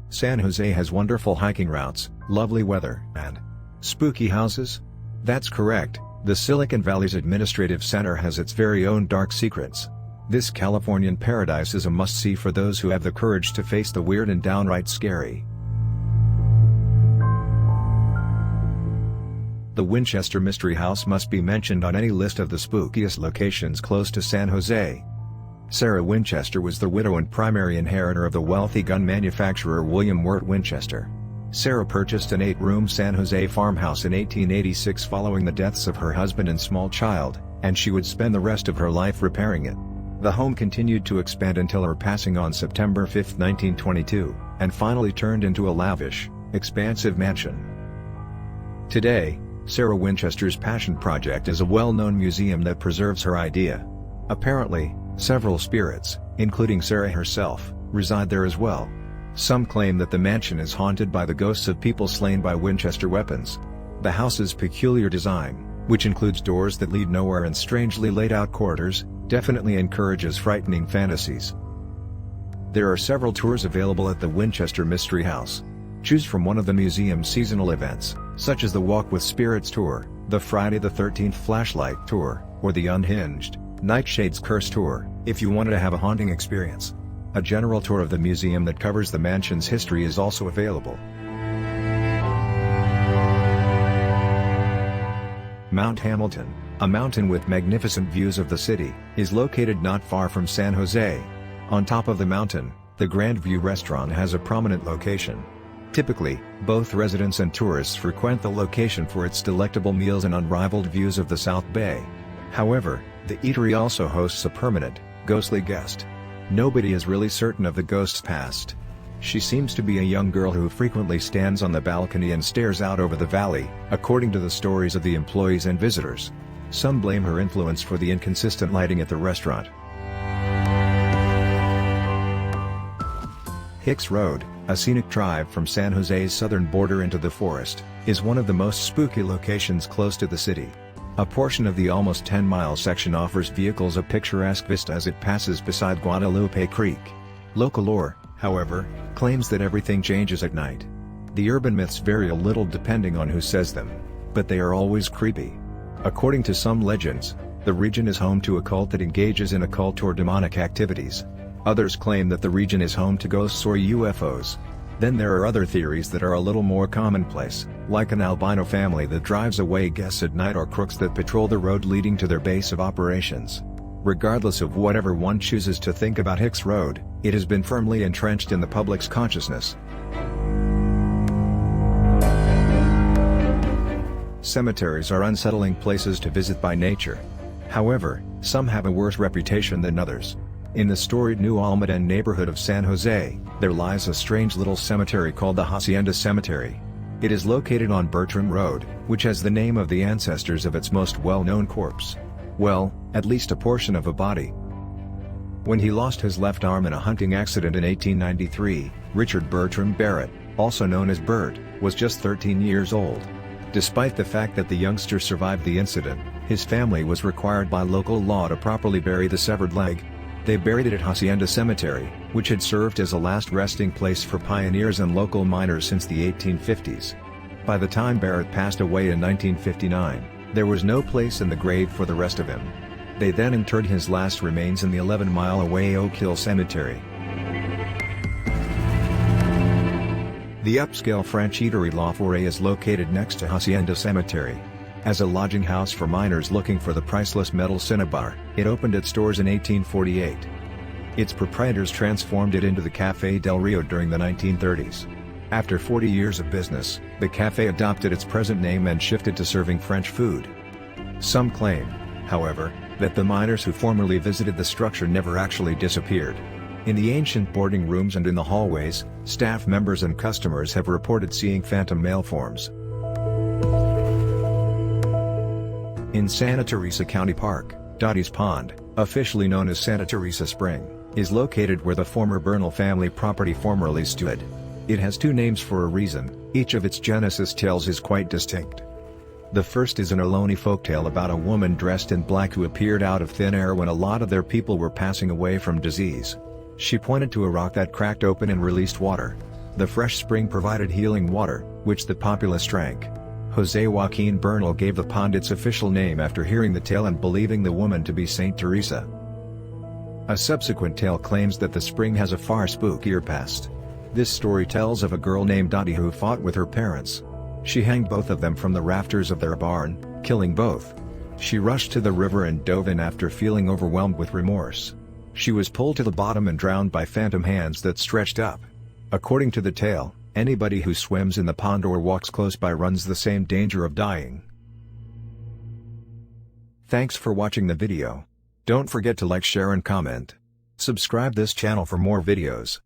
San Jose has wonderful hiking routes, lovely weather, and spooky houses? That's correct, the Silicon Valley's administrative center has its very own dark secrets. This Californian paradise is a must-see for those who have the courage to face the weird and downright scary. The Winchester Mystery House must be mentioned on any list of the spookiest locations close to San Jose. Sarah Winchester was the widow and primary inheritor of the wealthy gun manufacturer William Wirt Winchester. Sarah purchased an 8-room San Jose farmhouse in 1886 following the deaths of her husband and small child, and she would spend the rest of her life repairing it. The home continued to expand until her passing on September 5, 1922, and finally turned into a lavish, expansive mansion. Today, Sarah Winchester's passion project is a well-known museum that preserves her idea. Apparently, several spirits, including Sarah herself, reside there as well. Some claim that the mansion is haunted by the ghosts of people slain by Winchester weapons. The house's peculiar design, which includes doors that lead nowhere and strangely laid-out corridors, definitely encourages frightening fantasies. There are several tours available at the Winchester Mystery House. Choose from one of the museum's seasonal events, such as the Walk with Spirits Tour, the Friday the 13th Flashlight Tour, or the Unhinged, Nightshade's Curse Tour, if you wanted to have a haunting experience. A general tour of the museum that covers the mansion's history is also available. Mount Hamilton, a mountain with magnificent views of the city, is located not far from San Jose. On top of the mountain, the Grand View restaurant has a prominent location. Typically, both residents and tourists frequent the location for its delectable meals and unrivaled views of the South Bay. However, the eatery also hosts a permanent, ghostly guest. Nobody is really certain of the ghost's past. She seems to be a young girl who frequently stands on the balcony and stares out over the valley, according to the stories of the employees and visitors. Some blame her influence for the inconsistent lighting at the restaurant. Hicks Road, a scenic drive from San Jose's southern border into the forest, is one of the most spooky locations close to the city. A portion of the almost 10-mile section offers vehicles a picturesque vista as it passes beside Guadalupe Creek. Local lore, however, claims that everything changes at night. The urban myths vary a little depending on who says them, but they are always creepy. According to some legends, the region is home to a cult that engages in occult or demonic activities. Others claim that the region is home to ghosts or UFOs. Then there are other theories that are a little more commonplace, like an albino family that drives away guests at night or crooks that patrol the road leading to their base of operations. Regardless of whatever one chooses to think about Hicks Road, it has been firmly entrenched in the public's consciousness. Cemeteries are unsettling places to visit by nature. However, some have a worse reputation than others. In the storied New Almaden neighborhood of San Jose, there lies a strange little cemetery called the Hacienda Cemetery. It is located on Bertram Road, which has the name of the ancestors of its most well-known corpse. Well, at least a portion of a body. When he lost his left arm in a hunting accident in 1893, Richard Bertram Barrett, also known as Bert, was just 13 years old. Despite the fact that the youngster survived the incident, his family was required by local law to properly bury the severed leg. They buried it at Hacienda Cemetery, which had served as a last resting place for pioneers and local miners since the 1850s. By the time Barrett passed away in 1959, there was no place in the grave for the rest of him. They then interred his last remains in the 11-mile-away Oak Hill Cemetery. The upscale French eatery La Forêt is located next to Hacienda Cemetery. As a lodging house for miners looking for the priceless metal cinnabar, it opened its doors in 1848. Its proprietors transformed it into the Café del Rio during the 1930s. After 40 years of business, the café adopted its present name and shifted to serving French food. Some claim, however, that the miners who formerly visited the structure never actually disappeared. In the ancient boarding rooms and in the hallways, staff members and customers have reported seeing phantom male forms. In Santa Teresa County Park, Dotty's Pond, officially known as Santa Teresa Spring, is located where the former Bernal family property formerly stood. It has two names for a reason, each of its genesis tales is quite distinct. The first is an Ohlone folktale about a woman dressed in black who appeared out of thin air when a lot of their people were passing away from disease. She pointed to a rock that cracked open and released water. The fresh spring provided healing water, which the populace drank. José Joaquín Bernal gave the pond its official name after hearing the tale and believing the woman to be Saint Teresa. A subsequent tale claims that the spring has a far spookier past. This story tells of a girl named Dotty who fought with her parents. She hanged both of them from the rafters of their barn, killing both. She rushed to the river and dove in after feeling overwhelmed with remorse. She was pulled to the bottom and drowned by phantom hands that stretched up. According to the tale, anybody who swims in the pond or walks close by runs the same danger of dying. Thanks for watching the video. Don't forget to like, share and comment. Subscribe this channel for more videos.